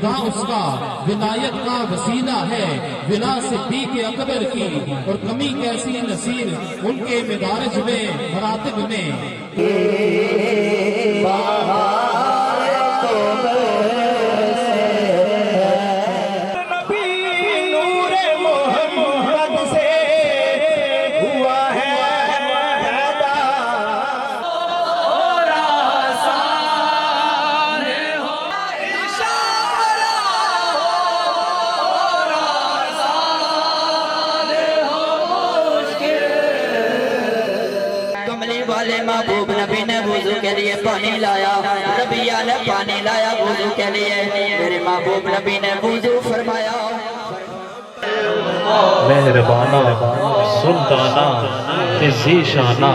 खुदा उसका विलायत का वसीला है, विला सिद्दीक अकबर की, और कमी कैसी नसीर उनके मदारज में मरातिब में। वाले महबूब नबी ने वुजू के लिए पानी लाया, रबिया ने पानी लाया वुजू के लिए, मेरे महबूब नबी ने वुजू फरमाया। मेहरबाना सुल्ताना ते ज़ीशाना,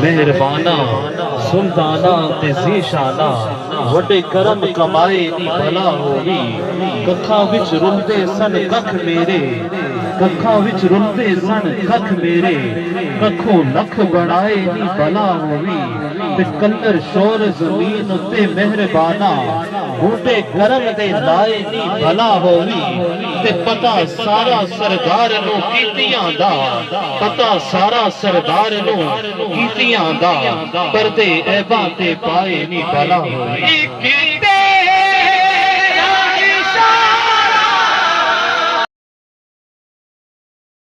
मेहरबाना सुल्ताना ते ज़ीशाना, वड्डे करम कमाए नी भला होवी, कखा विच रुलदे सन कख मेरे, कखा विच रुलदे सन कख मेरे, कखों लख बनाए नी भला होवी, ते कलर शोर जमीन ते मेहरबाना, बूटे करम दे लाए नी भला होवी, ते पता सारा सरदार नू कीतियां दा, पता सारा सरदार नू कीतियां दा, पर्दे ऐबा ते पाए नी भला होवी।